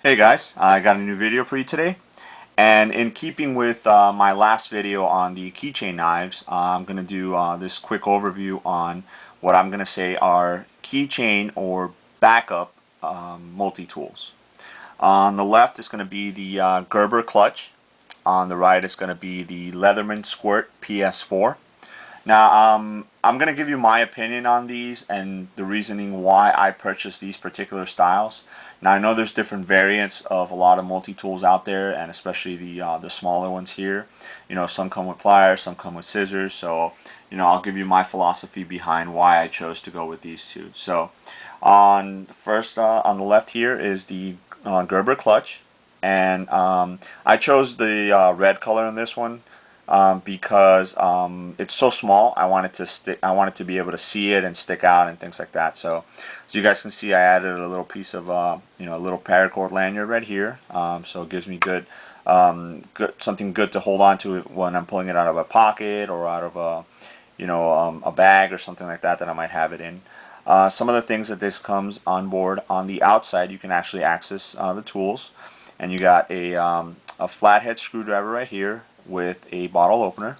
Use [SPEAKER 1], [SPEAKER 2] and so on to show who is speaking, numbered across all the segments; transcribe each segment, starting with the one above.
[SPEAKER 1] Hey guys, I got a new video for you today, and in keeping with my last video on the keychain knives, I'm going to do this quick overview on what I'm going to say are keychain or backup multi-tools. On the left is going to be the Gerber clutch. On the right is going to be the Leatherman Squirt PS4. Now, I'm going to give you my opinion on these and the reasoning why I purchased these particular styles. Now, I know there's different variants of a lot of multi-tools out there, and especially the smaller ones here. You know, some come with pliers, some come with scissors. So, I'll give you my philosophy behind why I chose to go with these two. So, on the left here is the Gerber clutch, and I chose the red color in this one because it's so small. I want it to stick. I want it to be able to see it and stick out and things like that. So, as you guys can see, I added a little piece of a little paracord lanyard right here. So it gives me something good to hold on to when I'm pulling it out of a pocket or out of a bag or something like that I might have it in. Some of the things that this comes on board on the outside, you can actually access the tools, and you got a flathead screwdriver right here with a bottle opener,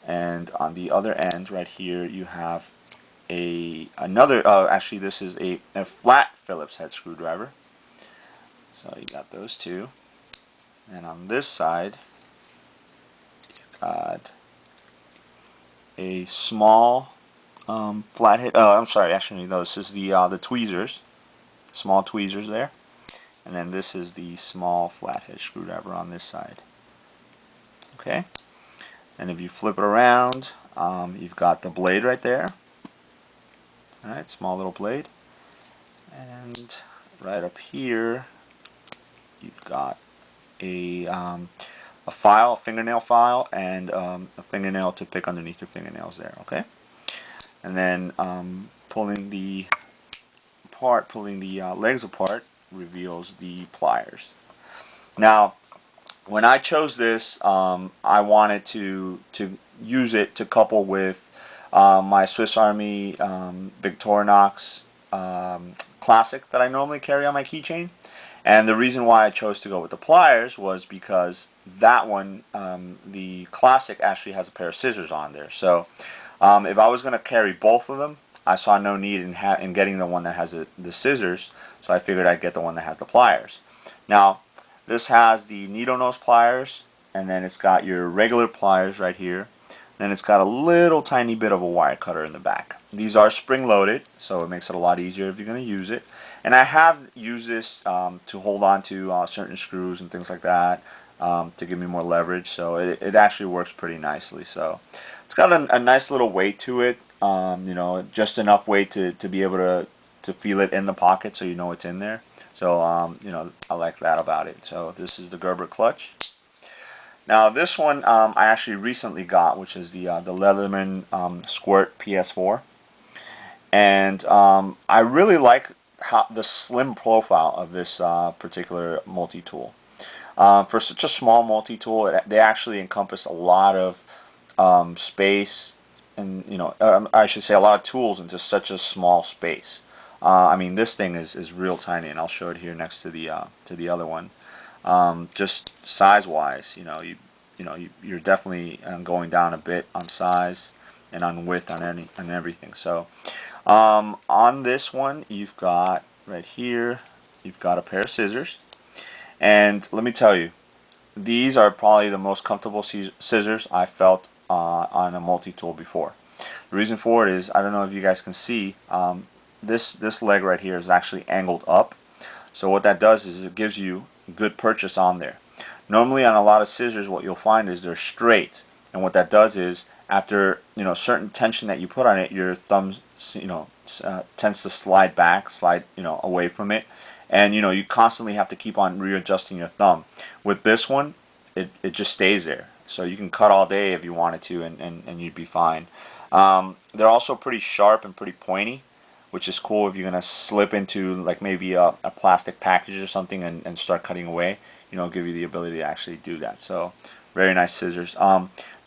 [SPEAKER 1] and on the other end right here you have another actually this is a flat Phillips head screwdriver, so you got those two. And on this side you've got a small flathead, I'm sorry, actually no, this is the tweezers, small tweezers there, and then this is the small flathead screwdriver on this side. Okay, and if you flip it around, you've got the blade right there. Alright, small little blade. And right up here, you've got a file, a fingernail file, and a fingernail to pick underneath your fingernails there. Okay, and then pulling the legs apart reveals the pliers. Now, when I chose this, I wanted to use it to couple with my Swiss Army Victorinox Classic that I normally carry on my keychain. And the reason why I chose to go with the pliers was because that one, the Classic, actually has a pair of scissors on there. So if I was going to carry both of them, I saw no need in getting the one that has the scissors, so I figured I'd get the one that has the pliers. Now, this has the needle nose pliers, and then it's got your regular pliers right here. Then it's got a little tiny bit of a wire cutter in the back. These are spring loaded, so it makes it a lot easier if you're going to use it. And I have used this to hold on to certain screws and things like that to give me more leverage, so it actually works pretty nicely. So it's got a nice little weight to it, just enough weight to be able to feel it in the pocket so you know it's in there. So I like that about it. So this is the Gerber clutch. Now this one I actually recently got, which is the Leatherman Squirt PS4, and I really like the slim profile of this particular multi-tool. For such a small multi-tool, they actually encompass a lot of space, and I should say a lot of tools into such a small space. I mean, this thing is real tiny, and I'll show it here next to the other one. Just size-wise, you're definitely going down a bit on size and on width on everything. So on this one, you've got right here, you've got a pair of scissors, and let me tell you, these are probably the most comfortable scissors I felt on a multi-tool before. The reason for it is, I don't know if you guys can see, this leg right here is actually angled up. So what that does is it gives you good purchase on there. Normally on a lot of scissors, what you'll find is they're straight, and what that does is after certain tension that you put on it, your thumb tends to slide back, slide away from it, and you constantly have to keep on readjusting your thumb. With this one, it just stays there, so you can cut all day if you wanted to, and you'd be fine. They're also pretty sharp and pretty pointy, which is cool if you're gonna slip into like maybe a plastic package or something and start cutting away. Give you the ability to actually do that. So very nice scissors.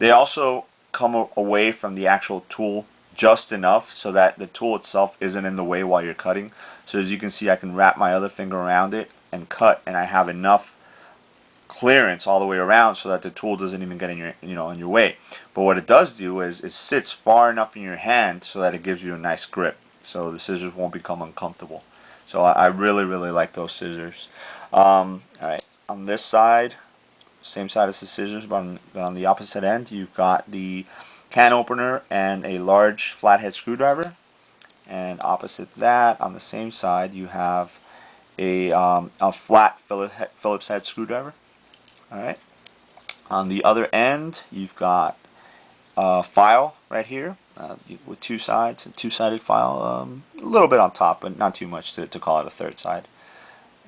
[SPEAKER 1] They also come away from the actual tool just enough so that the tool itself isn't in the way while you're cutting. So as you can see, I can wrap my other finger around it and cut, and I have enough clearance all the way around so that the tool doesn't even get in your in your way. But what it does do is it sits far enough in your hand so that it gives you a nice grip, so the scissors won't become uncomfortable. So I really like those scissors. Alright, on this side, same side as the scissors, but on the opposite end, you've got the can opener and a large flathead screwdriver. And opposite that, on the same side, you have a flat Phillips head screwdriver. All right. On the other end, you've got a file right here with two sides, a two-sided file, a little bit on top, but not too much to call it a third side.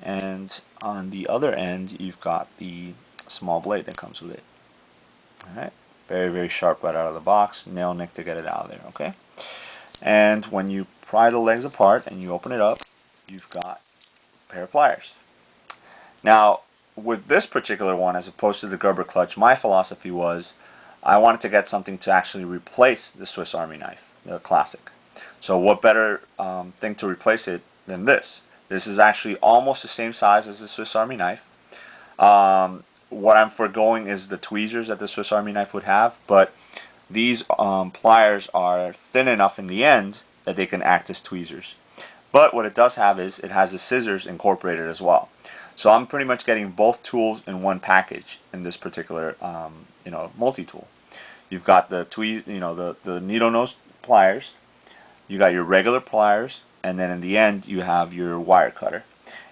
[SPEAKER 1] And on the other end, you've got the small blade that comes with it. All right. Very sharp right out of the box. Nail nick to get it out of there. Okay. And when you pry the legs apart and you open it up, you've got a pair of pliers. Now, with this particular one, as opposed to the Gerber clutch, my philosophy was I wanted to get something to actually replace the Swiss Army knife, the classic. So what better thing to replace it than this? This is actually almost the same size as the Swiss Army knife. What I'm foregoing is the tweezers that the Swiss Army knife would have, but these pliers are thin enough in the end that they can act as tweezers. But what it does have is it has the scissors incorporated as well. So I'm pretty much getting both tools in one package in this particular multi-tool. You've got the the needle nose pliers, you got your regular pliers, and then in the end you have your wire cutter.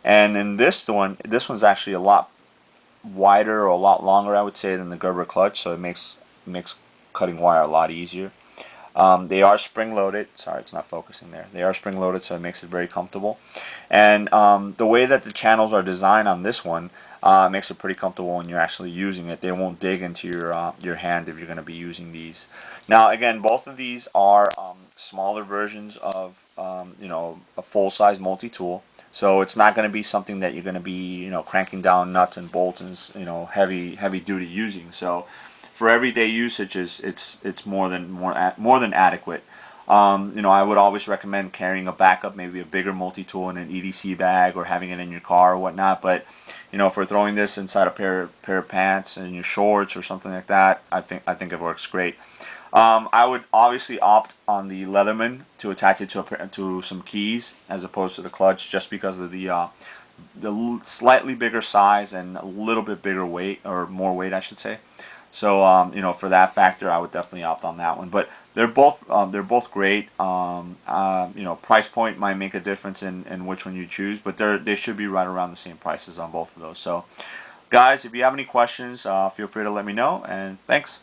[SPEAKER 1] And in this one's actually a lot wider or a lot longer, I would say, than the Gerber clutch, so it makes cutting wire a lot easier. They are spring loaded. Sorry, it's not focusing there. They are spring loaded, so it makes it very comfortable. And the way that the channels are designed on this one makes it pretty comfortable when you're actually using it. They won't dig into your hand if you're going to be using these. Now, again, both of these are smaller versions of a full-size multi-tool. So it's not going to be something that you're going to be cranking down nuts and bolts and heavy duty using. So for everyday usage, it's more than adequate. I would always recommend carrying a backup, maybe a bigger multi-tool in an EDC bag or having it in your car or whatnot. But for throwing this inside a pair of pants and your shorts or something like that, I think it works great. I would obviously opt on the Leatherman to attach it to some keys as opposed to the clutch, just because of the slightly bigger size and a little bit bigger weight, or more weight, I should say. So for that factor, I would definitely opt on that one. But they're both great. Price point might make a difference in which one you choose, but they should be right around the same prices on both of those. So, guys, if you have any questions, feel free to let me know. And thanks.